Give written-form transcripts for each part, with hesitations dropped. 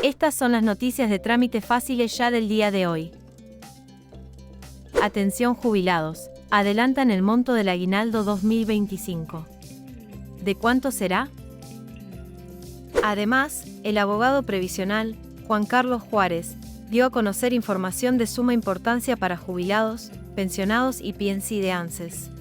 Estas son las noticias de trámite fáciles ya del día de hoy. Atención jubilados, adelantan el monto del aguinaldo 2025. ¿De cuánto será? Además, el abogado previsional, Juan Carlos Juárez, dio a conocer información de suma importancia para jubilados, pensionados y PNC de ANSES.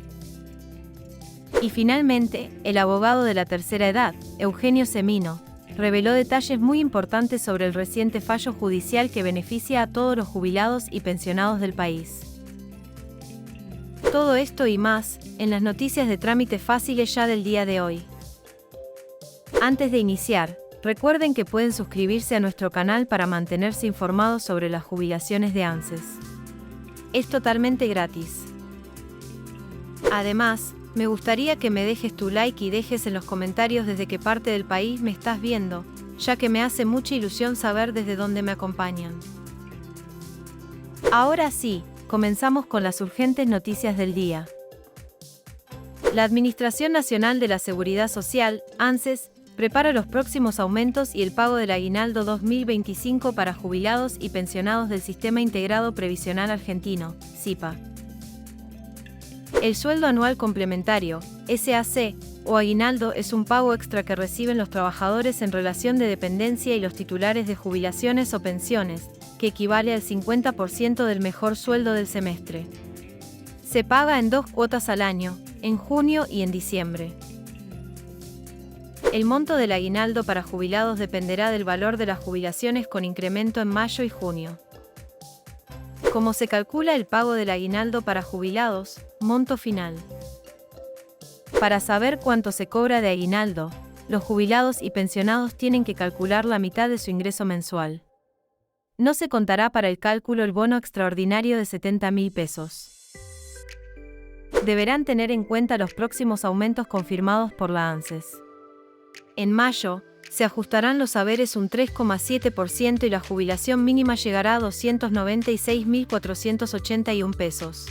Y finalmente, el abogado de la tercera edad, Eugenio Semino, reveló detalles muy importantes sobre el reciente fallo judicial que beneficia a todos los jubilados y pensionados del país. Todo esto y más, en las noticias de trámite fáciles ya del día de hoy. Antes de iniciar, recuerden que pueden suscribirse a nuestro canal para mantenerse informados sobre las jubilaciones de ANSES. Es totalmente gratis. Además, me gustaría que me dejes tu like y dejes en los comentarios desde qué parte del país me estás viendo, ya que me hace mucha ilusión saber desde dónde me acompañan. Ahora sí, comenzamos con las urgentes noticias del día. La Administración Nacional de la Seguridad Social, ANSES, prepara los próximos aumentos y el pago del aguinaldo 2025 para jubilados y pensionados del Sistema Integrado Previsional Argentino, SIPA. El sueldo anual complementario, SAC, o aguinaldo es un pago extra que reciben los trabajadores en relación de dependencia y los titulares de jubilaciones o pensiones, que equivale al 50% del mejor sueldo del semestre. Se paga en 2 cuotas al año, en junio y en diciembre. El monto del aguinaldo para jubilados dependerá del valor de las jubilaciones con incremento en mayo y junio. ¿Cómo se calcula el pago del aguinaldo para jubilados? Monto final. Para saber cuánto se cobra de aguinaldo, los jubilados y pensionados tienen que calcular la mitad de su ingreso mensual. No se contará para el cálculo el bono extraordinario de 70.000 pesos. Deberán tener en cuenta los próximos aumentos confirmados por la ANSES. En mayo, se ajustarán los haberes un 3,7% y la jubilación mínima llegará a 296.481 pesos.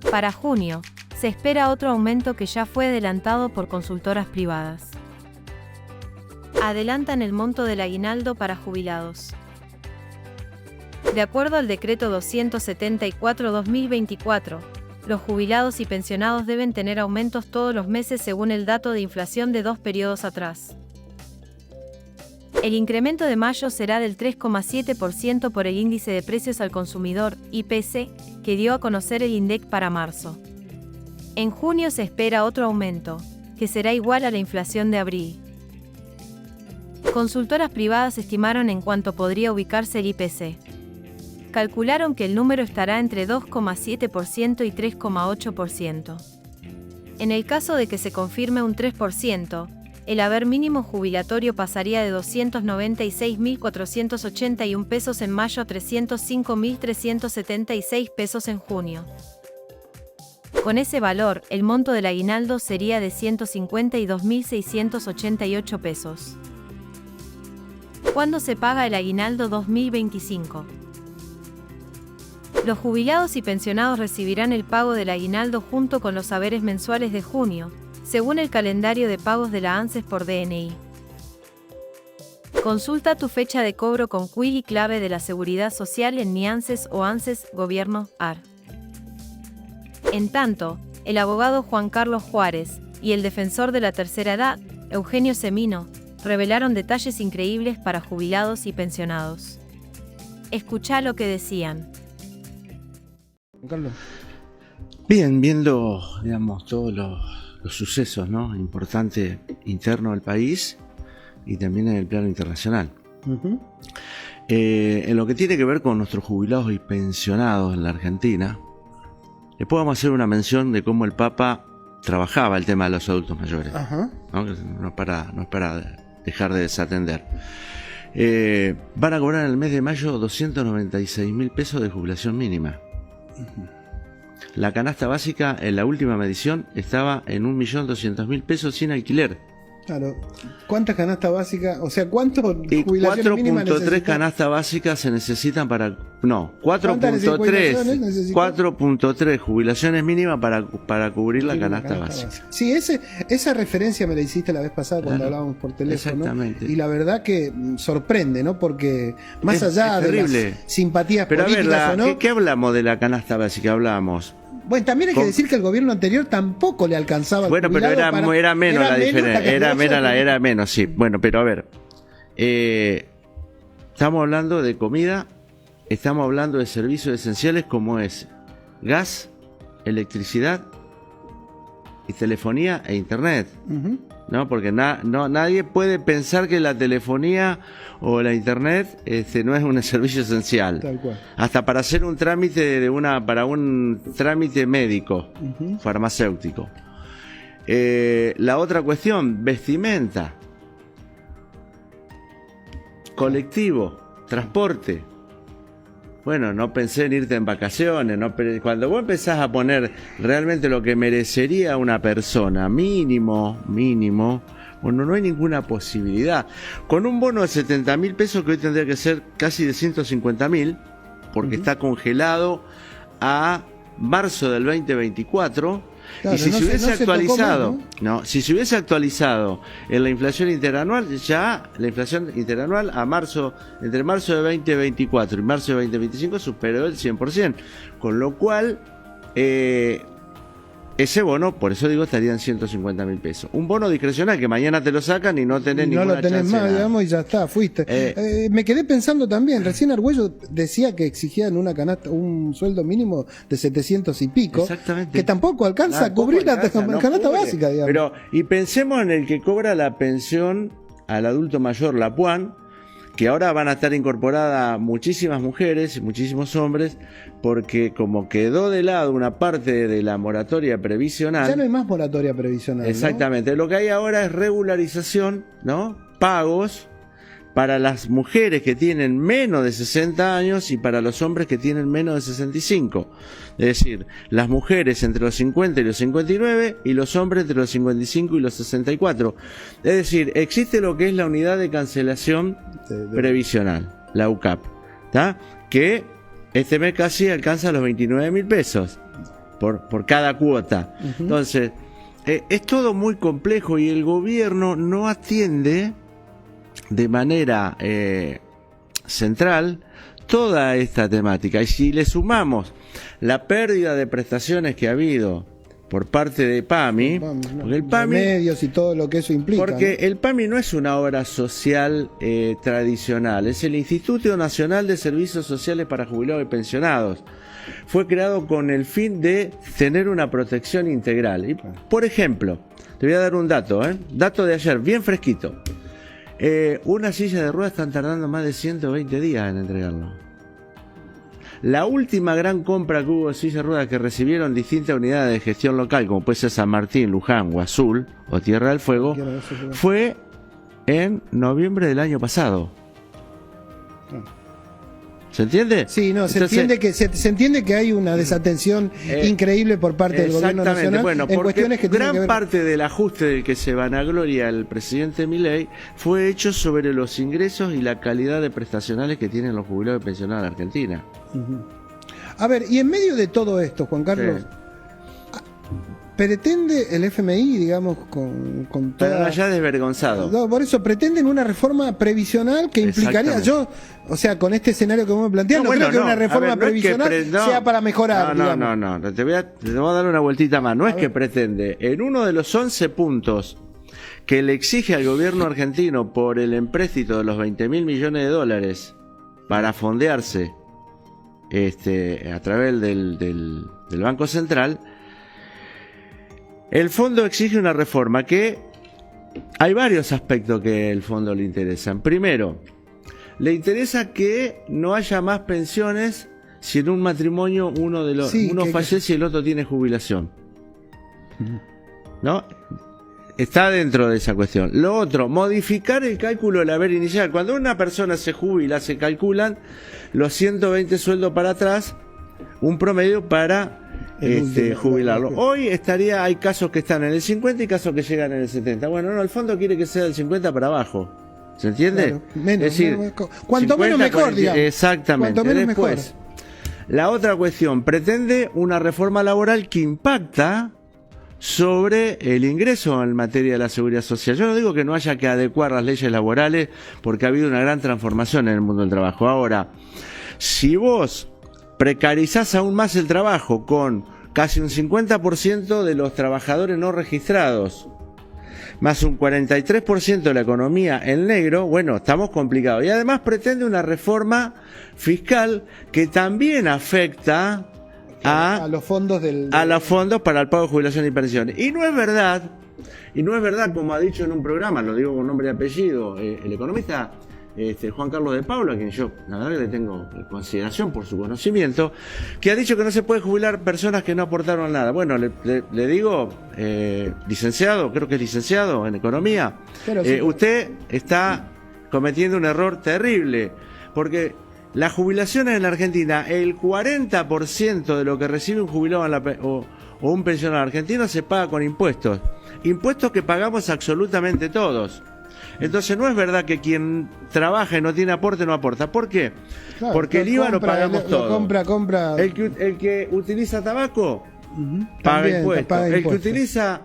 Para junio, se espera otro aumento que ya fue adelantado por consultoras privadas. Adelantan el monto del aguinaldo para jubilados. De acuerdo al decreto 274/2024, los jubilados y pensionados deben tener aumentos todos los meses según el dato de inflación de 2 periodos atrás. El incremento de mayo será del 3,7% por el índice de precios al consumidor, IPC, que dio a conocer el INDEC para marzo. En junio se espera otro aumento, que será igual a la inflación de abril. Consultoras privadas estimaron en cuánto podría ubicarse el IPC. Calcularon que el número estará entre 2,7% y 3,8%. En el caso de que se confirme un 3%, el haber mínimo jubilatorio pasaría de 296.481 pesos en mayo a 305.376 pesos en junio. Con ese valor, el monto del aguinaldo sería de 152.688 pesos. ¿Cuándo se paga el aguinaldo 2025? Los jubilados y pensionados recibirán el pago del aguinaldo junto con los haberes mensuales de junio, según el calendario de pagos de la ANSES por DNI. Consulta tu fecha de cobro con CUIL y clave de la Seguridad Social en Mi ANSES o ANSES Gobierno, AR. En tanto, el abogado Juan Carlos Juárez y el defensor de la tercera edad, Eugenio Semino, revelaron detalles increíbles para jubilados y pensionados. Escuchá lo que decían. Carlos. Bien, viendo, digamos, todos los sucesos, ¿no?, importantes internos del país y también en el plano internacional. En lo que tiene que ver con nuestros jubilados y pensionados en la Argentina, después vamos a hacer una mención de cómo el Papa trabajaba el tema de los adultos mayores, ¿no? Que no es para dejar de desatender. Van a cobrar en el mes de mayo 296.000 pesos de jubilación mínima. La canasta básica en la última medición estaba en 1.200.000 pesos sin alquiler. Claro. ¿Cuántas canastas básicas? O sea, ¿cuántas jubilaciones mínimas 4.3 canastas básicas se necesitan para... No, 4.3 jubilaciones mínimas para cubrir la canasta básica. Sí, esa referencia me la hiciste la vez pasada cuando hablábamos por teléfono. Exactamente. Y la verdad que sorprende, ¿no? Porque más allá de las simpatías políticas, pero a ver, ¿o no? ¿qué hablamos de la canasta básica? Hablamos... Bueno, también hay que decir que el gobierno anterior tampoco le alcanzaba al Bueno, pero era menos la diferencia. Era menos, sí. Bueno, pero a ver. Estamos hablando de comida, estamos hablando de servicios esenciales como es gas, electricidad y telefonía e internet. ¿No? Porque nadie puede pensar que la telefonía o la internet no es un servicio esencial. Tal cual. Hasta para hacer un trámite para un trámite médico, farmacéutico. La otra cuestión, vestimenta, colectivo, transporte. Bueno, no pensé en irte en vacaciones. Cuando vos empezás a poner realmente lo que merecería una persona, mínimo, bueno, no hay ninguna posibilidad. Con un bono de 70.000 pesos que hoy tendría que ser casi de 150.000, porque está congelado a marzo del 2024. Claro, y si se hubiese actualizado, si se hubiese actualizado en la inflación interanual, ya la inflación interanual entre marzo de 2024 y marzo de 2025 superó el 100%, con lo cual ese bono, por eso digo, estaría en 150.000 pesos. Un bono discrecional que mañana te lo sacan y no tenés ninguna chance. No lo tenés más, digamos, y ya está, fuiste. Me quedé pensando también, recién Argüello decía que exigían un sueldo mínimo de 700 y pico. Exactamente. Que tampoco alcanza a cubrir la canasta básica, digamos. Pero, y pensemos en el que cobra la pensión al adulto mayor, la PUAN, que ahora van a estar incorporadas muchísimas mujeres y muchísimos hombres, porque como quedó de lado una parte de la moratoria previsional... Ya no hay más moratoria previsional, exactamente, ¿no? Lo que hay ahora es regularización, ¿no? Pagos para las mujeres que tienen menos de 60 años y para los hombres que tienen menos de 65. Es decir, las mujeres entre los 50 y los 59 y los hombres entre los 55 y los 64. Es decir, existe lo que es la unidad de cancelación previsional, la UCAP, ¿tá? Que este mes casi alcanza los 29.000 pesos por cada cuota. Entonces, es todo muy complejo y el gobierno no atiende de manera central toda esta temática. Y si le sumamos la pérdida de prestaciones que ha habido por parte de PAMI, porque el PAMI, medios y todo lo que eso implica, porque el PAMI no es una obra social tradicional, es el Instituto Nacional de Servicios Sociales para Jubilados y Pensionados. Fue creado con el fin de tener una protección integral. Y, por ejemplo, te voy a dar un dato, dato de ayer, bien fresquito. Una silla de ruedas están tardando más de 120 días en entregarlo. La última gran compra que hubo de silla de ruedas que recibieron distintas unidades de gestión local, como puede ser San Martín, Luján, Azul o Tierra del Fuego, fue en noviembre del año pasado. ¿Se entiende? Sí, no, se entiende que hay una desatención increíble por parte del gobierno nacional. Bueno, en cuestiones que gran tienen que ver... parte del ajuste del que se vanagloria el presidente Milei fue hecho sobre los ingresos y la calidad de prestacionales que tienen los jubilados y pensionados en Argentina. A ver, y en medio de todo esto, Juan Carlos, ¿pretende el FMI, digamos, con toda... Pero ya desvergonzado. No, por eso pretenden una reforma previsional que implicaría, o sea, con este escenario que vos me planteas, no creo que una reforma previsional sea para mejorar. No, te voy a dar una vueltita más. No es que pretende. En uno de los 11 puntos que le exige al gobierno argentino por el empréstito de los 20.000 millones de dólares para fondearse a través del Banco Central, el fondo exige una reforma que hay varios aspectos que el fondo le interesan. Primero, le interesa que no haya más pensiones si en un matrimonio uno fallece y el otro tiene jubilación. ¿No? Está dentro de esa cuestión. Lo otro, modificar el cálculo del haber inicial. Cuando una persona se jubila, se calculan los 120 sueldos para atrás, un promedio para jubilarlo. Hoy hay casos que están en el 50 y casos que llegan en el 70. Bueno, no, el fondo quiere que sea del 50 para abajo. ¿Se entiende? Claro, menos, es decir, cuanto 50, menos mejor, digamos. Exactamente. Cuanto menos Después, mejor. La otra cuestión, pretende una reforma laboral que impacta sobre el ingreso en materia de la seguridad social. Yo no digo que no haya que adecuar las leyes laborales porque ha habido una gran transformación en el mundo del trabajo. Ahora, si vos precarizás aún más el trabajo con casi un 50% de los trabajadores no registrados, más un 43% de la economía en negro, bueno, estamos complicados. Y además pretende una reforma fiscal que también afecta a los fondos a los fondos para el pago de jubilación y pensiones. Y no es verdad, como ha dicho en un programa, lo digo con nombre y apellido, el economista Juan Carlos de Paula, a quien yo la verdad que le tengo consideración por su conocimiento, que ha dicho que no se puede jubilar personas que no aportaron nada. Bueno, le digo, licenciado, creo que es licenciado en economía, usted está cometiendo un error terrible, porque las jubilaciones en la Argentina, el 40% de lo que recibe un jubilado o un pensionado argentino se paga con impuestos que pagamos absolutamente todos. Entonces no es verdad que quien trabaja y no tiene aporte no aporta. ¿Por qué? Claro, porque el IVA lo pagamos todos. Compra. El que utiliza tabaco paga impuestos. El que utiliza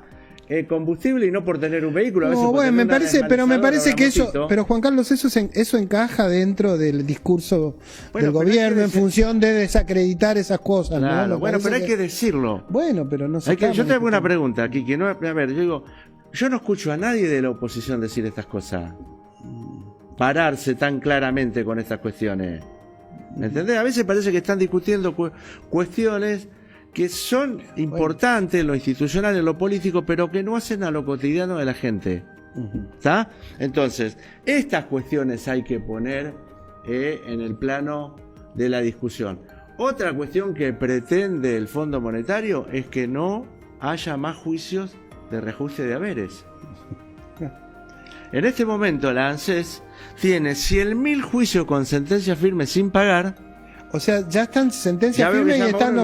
combustible y no por tener un vehículo. No, bueno, me parece que eso, pero Juan Carlos, eso encaja dentro del discurso del gobierno en función de desacreditar esas cosas. Claro, ¿no? Bueno, pero hay que decirlo. Bueno, pero no sé. Yo te hago una pregunta aquí, que no, a ver, yo no escucho a nadie de la oposición decir estas cosas, pararse tan claramente con estas cuestiones. ¿Me entendés? A veces parece que están discutiendo cuestiones que son importantes en lo institucional, en lo político, pero que no hacen a lo cotidiano de la gente. ¿Está? Entonces, estas cuestiones hay que poner en el plano de la discusión. Otra cuestión que pretende el Fondo Monetario es que no haya más juicios de reajuste de haberes. En este momento la ANSES tiene 100.000 juicios con sentencia firme sin pagar. O sea, ya están sentencias firmes y están...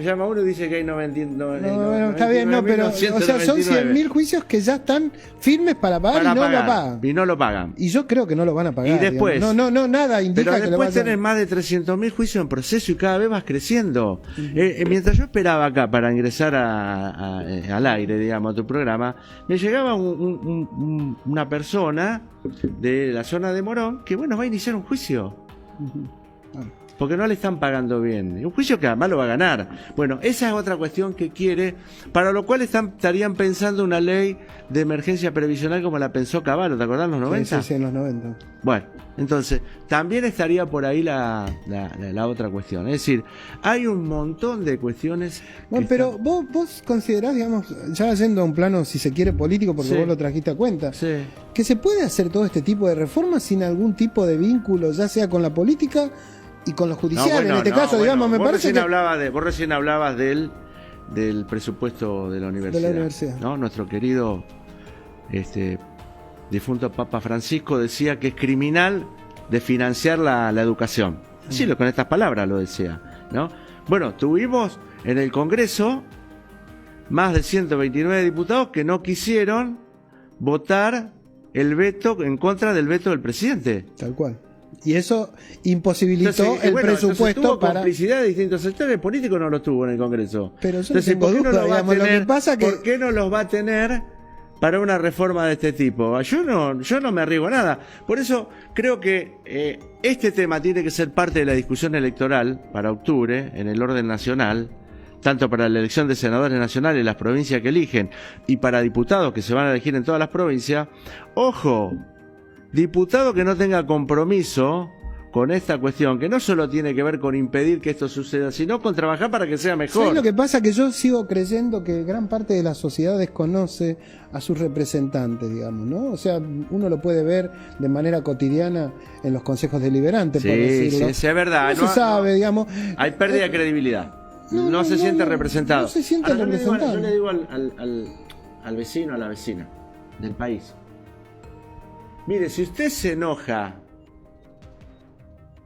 Llama uno y dice que hay 99. No, está bien, no, pero... O sea, son 100.000 juicios que ya están firmes para pagar y no lo pagan. Y no lo pagan. Y yo creo que no lo van a pagar. Y después... No, nada indica pero que después tenés más de 300.000 juicios en proceso y cada vez vas creciendo. Mientras yo esperaba acá para ingresar al aire, digamos, a tu programa, me llegaba una persona de la zona de Morón que, bueno, va a iniciar un juicio. Porque no le están pagando bien. Un juicio que además lo va a ganar. Bueno, esa es otra cuestión que quiere, para lo cual estarían pensando una ley de emergencia previsional como la pensó Cavallo, ¿te acordás en los 90? Sí, en los 90. Bueno, entonces, también estaría por ahí la otra cuestión. Es decir, hay un montón de cuestiones... Bueno, pero vos considerás, digamos, ya yendo a un plano, si se quiere, político, porque vos lo trajiste a cuenta, que se puede hacer todo este tipo de reformas sin algún tipo de vínculo, ya sea con la política y con los judiciales, en este caso, digamos, me parece que... Vos recién hablabas del presupuesto de la universidad. ¿No? Nuestro querido difunto Papa Francisco decía que es criminal de financiar la educación. Sí, con estas palabras lo decía, ¿no? Bueno, tuvimos en el Congreso más de 129 diputados que no quisieron votar el veto en contra del veto del presidente. Tal cual. Y eso imposibilitó el presupuesto tuvo para... complicidad de distintos sectores políticos, no lo tuvo en el Congreso. Pero yo tengo duda, digamos, lo que pasa que... ¿Por qué no los va a tener para una reforma de este tipo? Yo no me arriesgo a nada. Por eso creo que este tema tiene que ser parte de la discusión electoral para octubre, en el orden nacional, tanto para la elección de senadores nacionales, las provincias que eligen, y para diputados que se van a elegir en todas las provincias. ¡Ojo! Diputado que no tenga compromiso con esta cuestión, que no solo tiene que ver con impedir que esto suceda, sino con trabajar para que sea mejor. ¿Sabes lo que pasa? Que yo sigo creyendo que gran parte de la sociedad desconoce a sus representantes, digamos, ¿no? O sea, uno lo puede ver de manera cotidiana en los consejos deliberantes, por decirlo. Sí, es verdad. No se sabe, digamos. Hay pérdida de credibilidad. No se siente representado. No se siente representado. Yo le digo al vecino, a la vecina del país. Mire, si usted se enoja,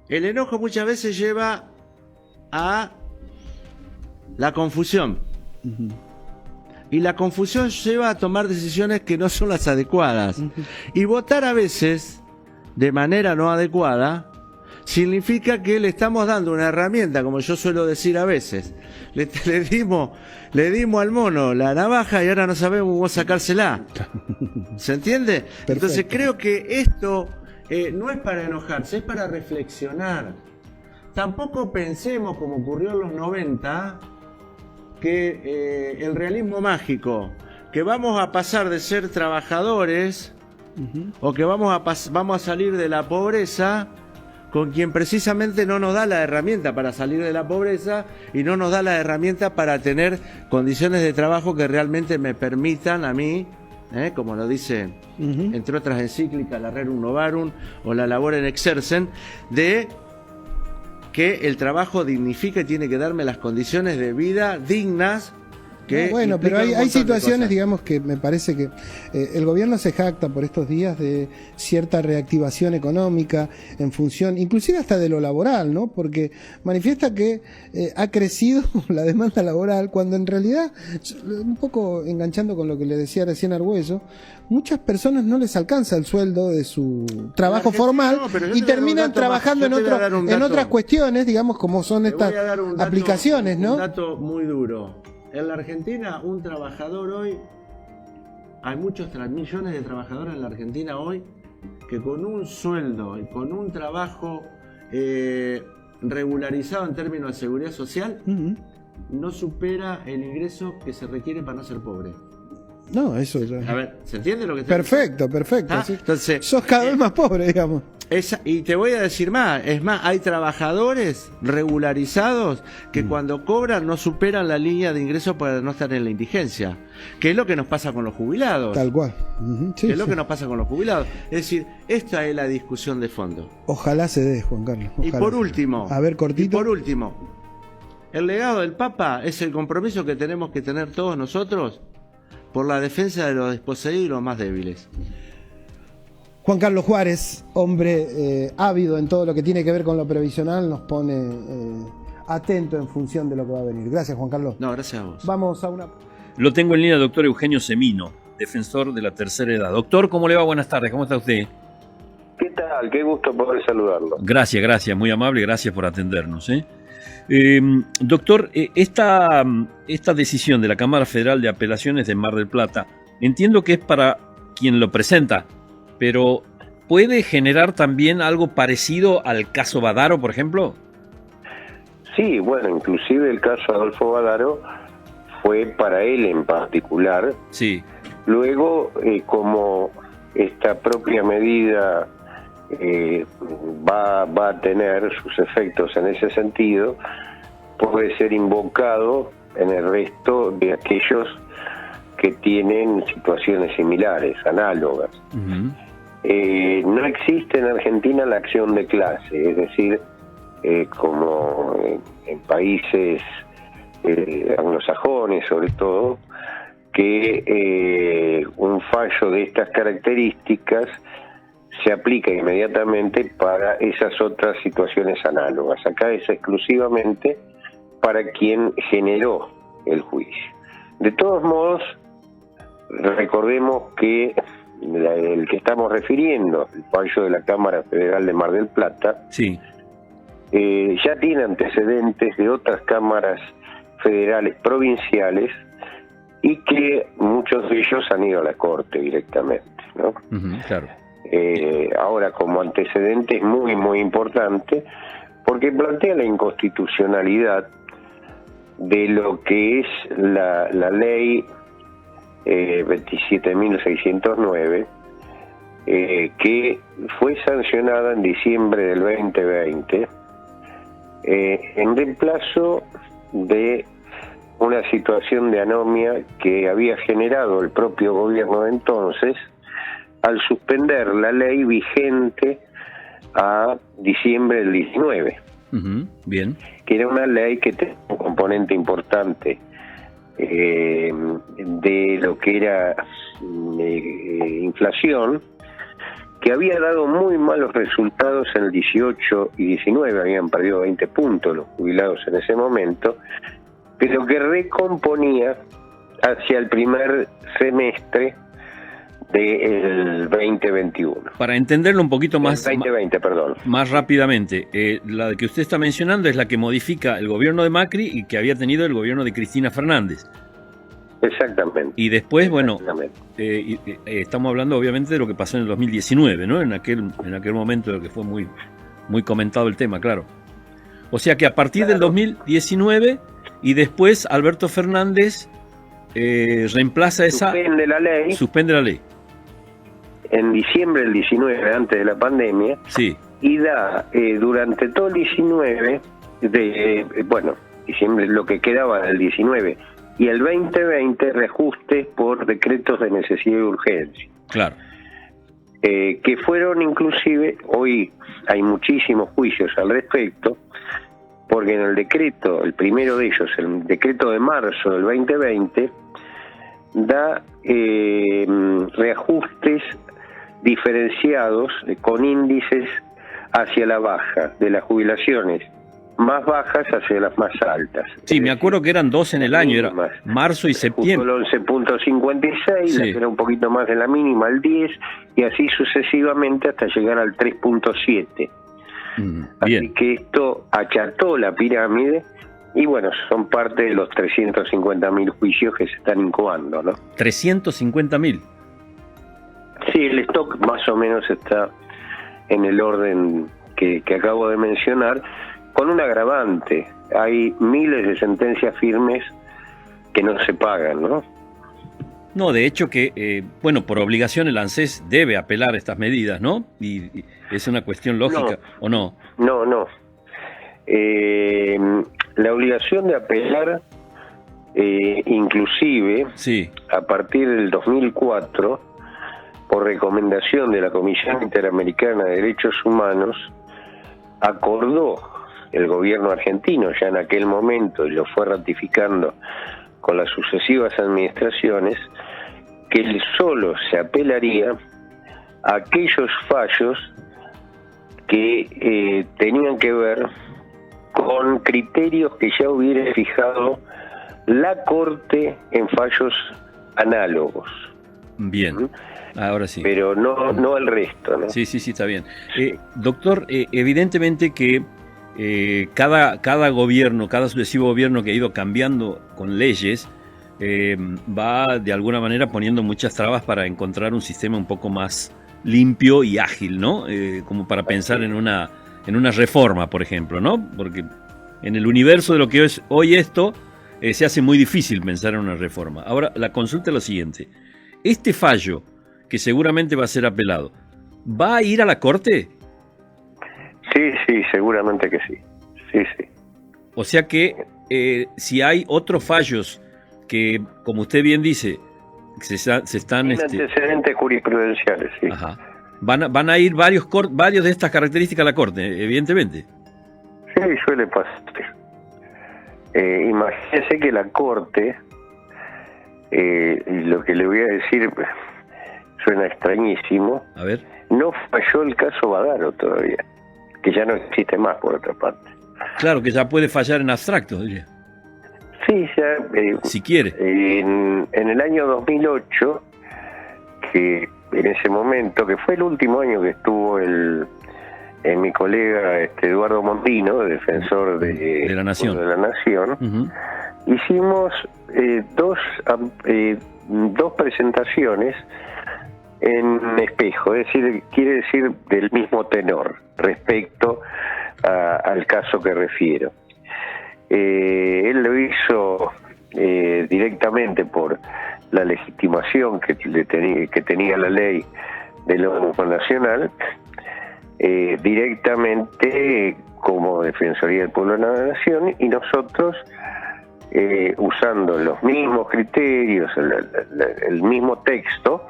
el enojo muchas veces lleva a la confusión. Y la confusión lleva a tomar decisiones que no son las adecuadas. Y votar a veces de manera no adecuada significa que le estamos dando una herramienta, como yo suelo decir a veces. Le dimos al mono la navaja y ahora no sabemos cómo sacársela. ¿Se entiende? Perfecto. Entonces creo que esto no es para enojarse, es para reflexionar. Tampoco pensemos, como ocurrió en los 90, que el realismo mágico, que vamos a pasar de ser trabajadores o que vamos a salir de la pobreza con quien precisamente no nos da la herramienta para salir de la pobreza y no nos da la herramienta para tener condiciones de trabajo que realmente me permitan a mí, como lo dice entre otras encíclicas la Rerum Novarum o la Laborem Exercens, de que el trabajo dignifica y tiene que darme las condiciones de vida dignas. Que bueno, pero hay situaciones, digamos, que me parece que el gobierno se jacta por estos días de cierta reactivación económica en función, inclusive hasta de lo laboral, ¿no? Porque manifiesta que ha crecido la demanda laboral, cuando en realidad, un poco enganchando con lo que le decía recién Argüello, muchas personas no les alcanza el sueldo de su trabajo formal y terminan trabajando en otras cuestiones, digamos, como son estas aplicaciones, ¿no? Un dato muy duro. En la Argentina, un trabajador hoy, hay muchos millones de trabajadores en la Argentina hoy que con un sueldo y con un trabajo regularizado en términos de seguridad social, no supera el ingreso que se requiere para no ser pobre. No, eso ya. A ver, ¿se entiende lo que te Perfecto. Sí. Entonces, sos cada vez más pobre, digamos. Y te voy a decir más, hay trabajadores regularizados que cuando cobran no superan la línea de ingresos para no estar en la indigencia, que es lo que nos pasa con los jubilados. Tal cual. Sí, es lo que nos pasa con los jubilados. Es decir, esta es la discusión de fondo. Ojalá se dé, Juan Carlos. Ojalá. Y por último, el legado del Papa es el compromiso que tenemos que tener todos nosotros por la defensa de los desposeídos y los más débiles. Juan Carlos Juárez, hombre ávido en todo lo que tiene que ver con lo previsional, nos pone atento en función de lo que va a venir. Gracias, Juan Carlos. No, gracias a vos. Vamos a una... Lo tengo en línea, doctor Eugenio Semino, defensor de la tercera edad. Doctor, ¿cómo le va? Buenas tardes, ¿cómo está usted? ¿Qué tal? Qué gusto poder saludarlo. Gracias, muy amable, gracias por atendernos. Doctor, esta decisión de la Cámara Federal de Apelaciones de Mar del Plata, entiendo que es para quien lo presenta, pero ¿puede generar también algo parecido al caso Badaro, por ejemplo? Sí, bueno, inclusive el caso Adolfo Badaro fue para él en particular. Sí. Luego, como esta propia medida va a tener sus efectos en ese sentido, puede ser invocado en el resto de aquellos que tienen situaciones similares, análogas. No existe en Argentina la acción de clase, es decir, como en países anglosajones sobre todo, que un fallo de estas características se aplica inmediatamente para esas otras situaciones análogas. Acá es exclusivamente para quien generó el juicio. De todos modos, recordemos que el que estamos refiriendo, el fallo de la Cámara Federal de Mar del Plata, sí, ya tiene antecedentes de otras cámaras federales provinciales y que muchos de ellos han ido a la Corte directamente, ¿no? Claro. Ahora, como antecedente es muy, muy importante porque plantea la inconstitucionalidad de lo que es la ley 27.609, que fue sancionada en diciembre del 2020 en reemplazo de una situación de anomia que había generado el propio gobierno de entonces al suspender la ley vigente a diciembre del 19. Bien. Que era una ley que tenía un componente importante de lo que era inflación, que había dado muy malos resultados en el 18 y 19, habían perdido 20 puntos los jubilados en ese momento, pero que recomponía hacia el primer semestre del 2021. Para entenderlo un poquito más, 2020, perdón. Más rápidamente, la que usted está mencionando es la que modifica el gobierno de Macri y que había tenido el gobierno de Cristina Fernández. Exactamente. Y después, bueno, estamos hablando obviamente de lo que pasó en el 2019, ¿no? En aquel momento que fue muy comentado el tema, claro. O sea que a partir del 2019 y después Alberto Fernández reemplaza esa... Suspende la ley. En diciembre del 19, antes de la pandemia, sí. Y da durante todo el 19, diciembre, lo que quedaba del 19 y el 2020, reajustes por decretos de necesidad y urgencia. Claro. Que fueron inclusive, hoy hay muchísimos juicios al respecto, porque en el decreto, el primero de ellos, el decreto de marzo del 2020, da reajustes diferenciados con índices hacia la baja, de las jubilaciones más bajas hacia las más altas. Sí, me acuerdo que eran 2 en el año, era marzo y septiembre. El 11.56, sí. Era un poquito más de la mínima, el 10, y así sucesivamente hasta llegar al 3.7. Así que esto acható la pirámide, y bueno, son parte de los 350.000 juicios que se están incubando, ¿no? 350.000. Sí, el stock más o menos está en el orden que acabo de mencionar, con un agravante. Hay miles de sentencias firmes que no se pagan, ¿no? No, de hecho que, por obligación el ANSES debe apelar estas medidas, ¿no? Y es una cuestión lógica, ¿o no? No. La obligación de apelar, inclusive, sí. A partir del 2004, por recomendación de la Comisión Interamericana de Derechos Humanos, acordó el gobierno argentino ya en aquel momento, y lo fue ratificando con las sucesivas administraciones, que solo se apelaría a aquellos fallos que tenían que ver con criterios que ya hubiera fijado la Corte en fallos análogos. Bien, ahora sí. Pero no el resto, ¿no? Sí, está bien. Doctor, evidentemente que cada gobierno, cada sucesivo gobierno que ha ido cambiando con leyes, va de alguna manera poniendo muchas trabas para encontrar un sistema un poco más limpio y ágil, ¿no? Como para pensar en una reforma, por ejemplo, ¿no? Porque en el universo de lo que es hoy esto, se hace muy difícil pensar en una reforma. Ahora, la consulta es lo siguiente. Este fallo, que seguramente va a ser apelado, ¿va a ir a la Corte? Sí, seguramente que sí. Sí. O sea que si hay otros fallos que, como usted bien dice, se están... antecedentes jurisprudenciales, sí. Ajá. Van a ir varios de estas características a la Corte, evidentemente. Sí, suele pasar. Imagínese que la Corte, lo que le voy a decir suena extrañísimo, a ver, no falló el caso Badaro todavía, que ya no existe más, por otra parte. Claro, que ya puede fallar en abstracto, diría. Sí, ya... si quiere. En el año 2008, que en ese momento, que fue el último año que estuvo mi colega Eduardo Mondino, defensor de la Nación, uh-huh. Hicimos dos presentaciones en espejo, es decir, quiere decir del mismo tenor respecto al caso que refiero. Él lo hizo directamente por la legitimación que tenía la ley del Ombudsman Nacional, directamente como Defensoría del Pueblo de la Nación, y nosotros, usando los mismos criterios, el mismo texto,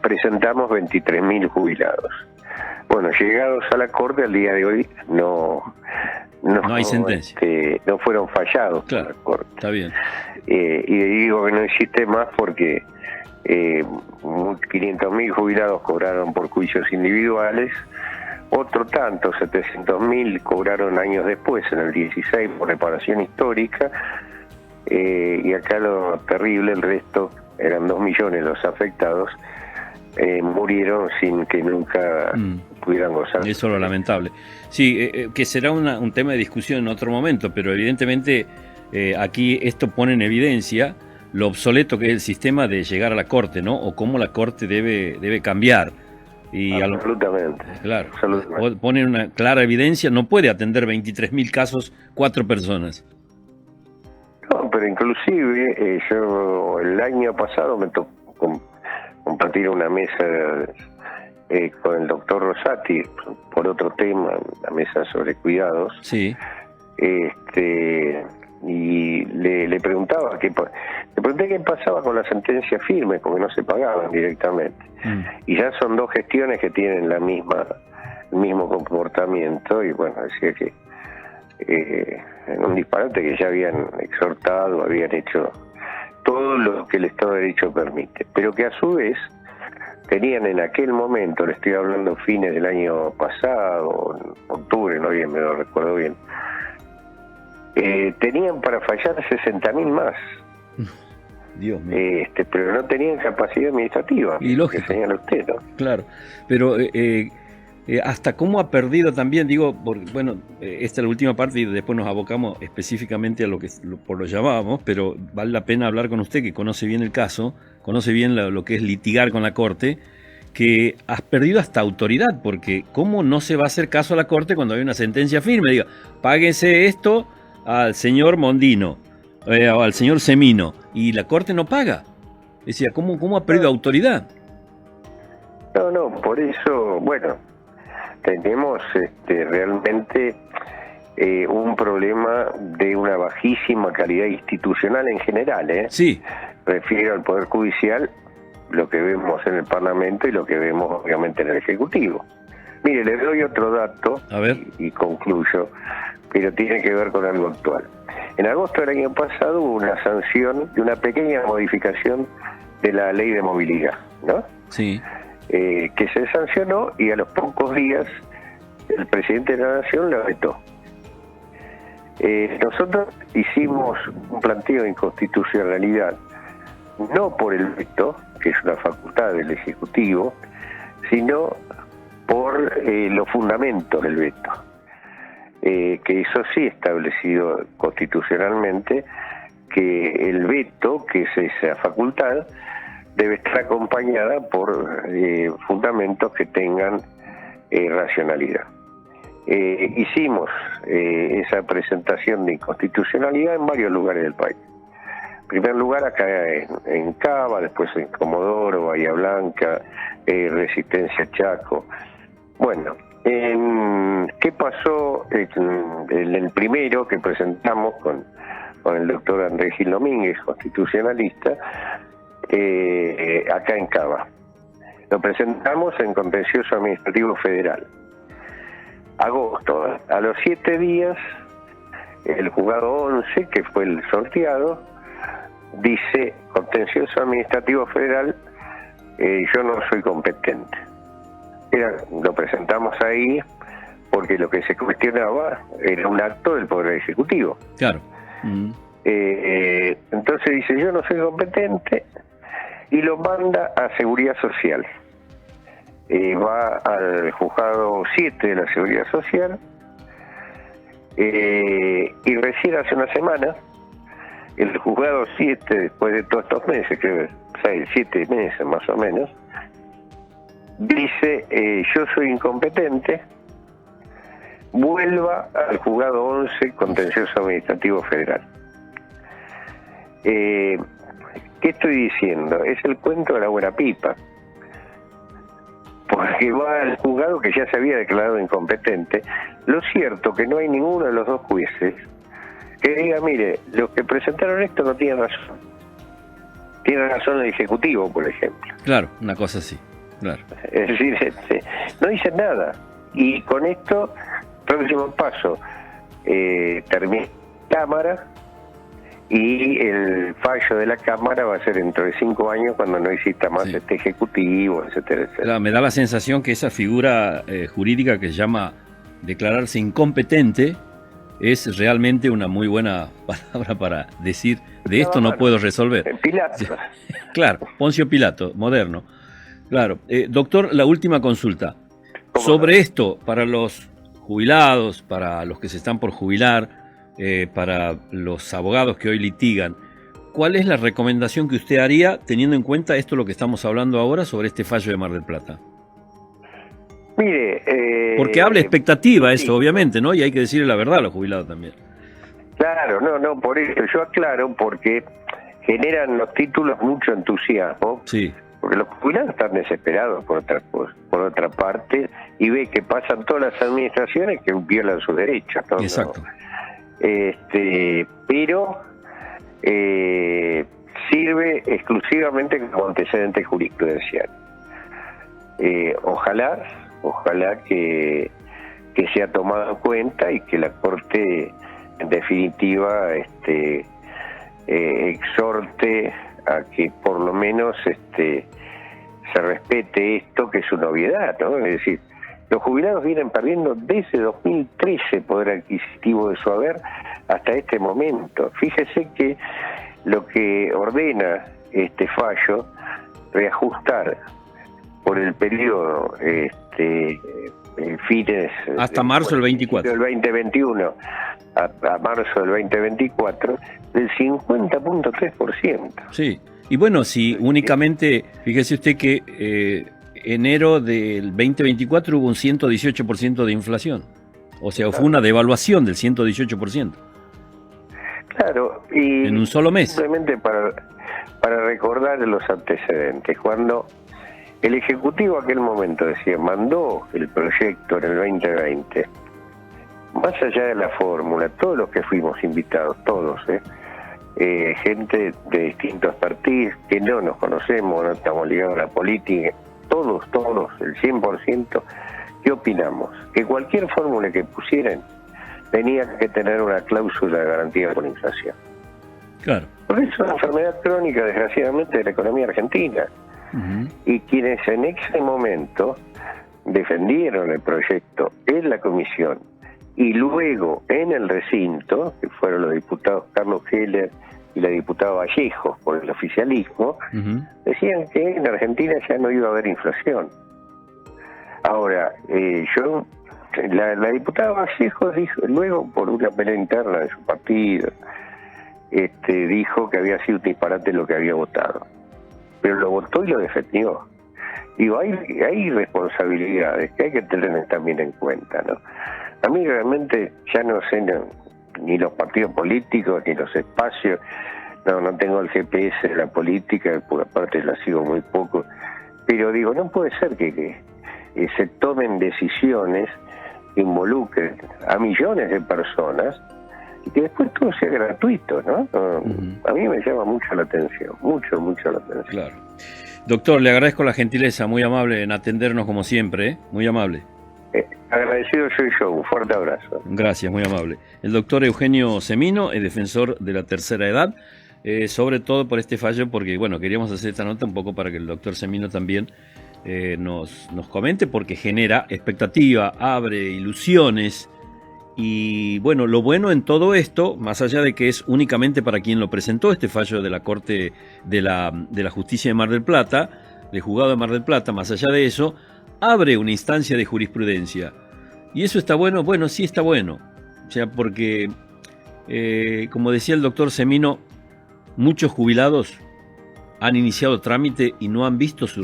presentamos 23.000 jubilados. Bueno, llegados a la Corte, al día de hoy no hay sentencia. No fueron fallados. Claro, por la Corte. Está bien. Y digo que no existe más porque 500.000 jubilados cobraron por juicios individuales, otro tanto, 700.000 cobraron años después, en el 16, por reparación histórica, y acá lo terrible, el resto, eran 2 millones los afectados, murieron sin que nunca pudieran gozar. Eso es lo lamentable. Sí, que será un tema de discusión en otro momento, pero evidentemente aquí esto pone en evidencia lo obsoleto que es el sistema de llegar a la Corte, ¿no? O cómo la Corte debe cambiar. Y absolutamente. Claro, absolutamente. Pone una clara evidencia, no puede atender 23.000 casos 4 personas. No, pero inclusive yo el año pasado me tocó compartir una mesa con el doctor Rosati por otro tema, la mesa sobre cuidados. Sí. Y le preguntaba le pregunté qué pasaba con las sentencias firmes, porque no se pagaban directamente. Y ya son 2 gestiones que tienen el mismo comportamiento, y bueno, decía que en un disparate que ya habían exhortado, habían hecho todo lo que el Estado de Derecho permite, pero que a su vez tenían en aquel momento, le estoy hablando fines del año pasado, en octubre, no bien me lo recuerdo bien, tenían para fallar 60.000 más. Dios mío. Pero no tenían capacidad administrativa. Y lógico. Que señala usted, ¿no? Claro, pero hasta cómo ha perdido también, digo, bueno, esta es la última parte y después nos abocamos específicamente a por lo llamábamos, pero vale la pena hablar con usted que conoce bien el caso, conoce bien lo que es litigar con la Corte, que has perdido hasta autoridad, porque ¿cómo no se va a hacer caso a la Corte cuando hay una sentencia firme? Diga, páguese esto al señor Mondino, o al señor Semino, y la Corte no paga. Decía, ¿cómo ha perdido autoridad? No, por eso, bueno, tenemos realmente un problema de una bajísima calidad institucional en general, ¿eh? Sí. Refiero al Poder Judicial, lo que vemos en el Parlamento y lo que vemos obviamente en el Ejecutivo. Mire, le doy otro dato. A ver. Y concluyo, pero tiene que ver con algo actual. En agosto del año pasado hubo una sanción de una pequeña modificación de la ley de movilidad, ¿no? Sí. Que se sancionó y a los pocos días el presidente de la Nación la vetó. Nosotros hicimos un planteo de inconstitucionalidad, no por el veto, que es una facultad del Ejecutivo, sino por los fundamentos del veto. Que eso sí establecido constitucionalmente, que el veto, que es esa facultad, debe estar acompañada por fundamentos que tengan racionalidad. Hicimos esa presentación de inconstitucionalidad en varios lugares del país. En primer lugar acá en Cava, después en Comodoro, Bahía Blanca, Resistencia Chaco. Bueno, ¿qué pasó en el primero que presentamos con el doctor Andrés Gil Domínguez, constitucionalista, acá en Cava? Lo presentamos en Contencioso Administrativo Federal. Agosto, a los 7 días, el juzgado 11, que fue el sorteado, dice: Contencioso Administrativo Federal, yo no soy competente. Lo presentamos ahí porque lo que se cuestionaba era un acto del Poder Ejecutivo. Claro. Entonces dice: yo no soy competente, y lo manda a Seguridad Social. Va al juzgado 7 de la Seguridad Social, y recién hace una semana el juzgado 7, después de todos estos meses, creo que 7 meses más o menos, dice: yo soy incompetente, vuelva al juzgado 11 Contencioso Administrativo Federal. ¿Qué estoy diciendo? Es el cuento de la buena pipa, porque va al juzgado que ya se había declarado incompetente. Lo cierto que no hay ninguno de los dos jueces que diga: mire, los que presentaron esto no tienen razón. Tiene razón el Ejecutivo, por ejemplo. Claro, una cosa así. Claro. Es decir, no dicen nada. Y con esto, próximo paso, termina la Cámara, y el fallo de la Cámara va a ser dentro de 5 años, cuando no exista más este Ejecutivo, etcétera, etcétera. Claro, me da la sensación que esa figura jurídica que se llama declararse incompetente es realmente una muy buena palabra para decir, de esto no puedo resolver. Pilato. Claro, Poncio Pilato, moderno. Claro. Doctor, la última consulta. Sobre esto, para los jubilados, para los que se están por jubilar, para los abogados que hoy litigan, ¿cuál es la recomendación que usted haría teniendo en cuenta esto lo que estamos hablando ahora sobre este fallo de Mar del Plata? Mire... Porque habla expectativa eso, obviamente, ¿no? Y hay que decirle la verdad a los jubilados también. Claro, no, por eso yo aclaro, porque generan los títulos mucho entusiasmo. Sí. Porque los jubilados están desesperados por otra parte, y ve que pasan todas las administraciones que violan sus derechos, ¿no? Exacto. Pero sirve exclusivamente como antecedente jurisprudencial. Ojalá que sea tomado en cuenta y que la Corte en definitiva exhorte a que por lo menos se respete esto, que es una obviedad, ¿no? Es decir, los jubilados vienen perdiendo desde 2013 poder adquisitivo de su haber hasta este momento. Fíjese que lo que ordena este fallo, reajustar por el periodo fines hasta marzo del 24 del 2021 a marzo del 2024 del 50.3%. Sí, y bueno, si únicamente, fíjese usted que enero del 2024 hubo un 118% de inflación, o sea, fue una devaluación del 118%. Claro, y en un solo mes. Simplemente para recordar los antecedentes, cuando el Ejecutivo aquel momento mandó el proyecto en el 2020, más allá de la fórmula, todos los que fuimos invitados, todos, gente de distintos partidos que no nos conocemos, no estamos ligados a la política, todos, el 100%, ¿qué opinamos? Que cualquier fórmula que pusieran tenía que tener una cláusula de garantía por inflación. Claro. Porque es una enfermedad crónica, desgraciadamente, de la economía argentina. Uh-huh. Y quienes en ese momento defendieron el proyecto en la comisión y luego en el recinto, que fueron los diputados Carlos Heller y la diputada Vallejo por el oficialismo, uh-huh, decían que en Argentina ya no iba a haber inflación. Ahora, la diputada Vallejo dijo, luego por una pelea interna de su partido, dijo que había sido un disparate lo que había votado, pero lo votó y lo defendió. Digo, hay responsabilidades que hay que tener también en cuenta, ¿no? A mí realmente ya no sé ni los partidos políticos ni los espacios, no tengo el GPS de la política, por aparte la sigo muy poco, pero digo, no puede ser que se tomen decisiones que involucren a millones de personas y que después todo sea gratuito, ¿no? Uh-huh. A mí me llama mucho la atención, mucho la atención. Claro. Doctor, le agradezco la gentileza, muy amable en atendernos como siempre, muy amable. Agradecido soy yo, un fuerte abrazo. Gracias, muy amable. El doctor Eugenio Semino es defensor de la tercera edad, sobre todo por este fallo, porque bueno, queríamos hacer esta nota un poco para que el doctor Semino también nos comente, porque genera expectativa, abre ilusiones. Y bueno, lo bueno en todo esto, más allá de que es únicamente para quien lo presentó, este fallo de la Corte de la Justicia de Mar del Plata, del Juzgado de Mar del Plata, más allá de eso, abre una instancia de jurisprudencia. ¿Y eso está bueno? Bueno, sí está bueno. O sea, porque, como decía el doctor Semino, muchos jubilados han iniciado trámite y no han visto su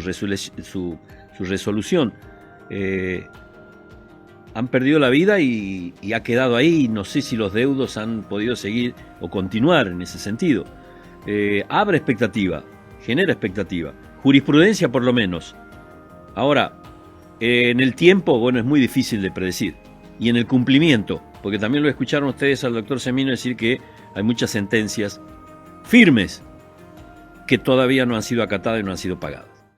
resolución. Han perdido la vida y ha quedado ahí. No sé si los deudos han podido seguir o continuar en ese sentido. Abre expectativa, genera expectativa. Jurisprudencia por lo menos. Ahora, en el tiempo, bueno, es muy difícil de predecir. Y en el cumplimiento, porque también lo escucharon ustedes al doctor Semino decir que hay muchas sentencias firmes que todavía no han sido acatadas y no han sido pagadas.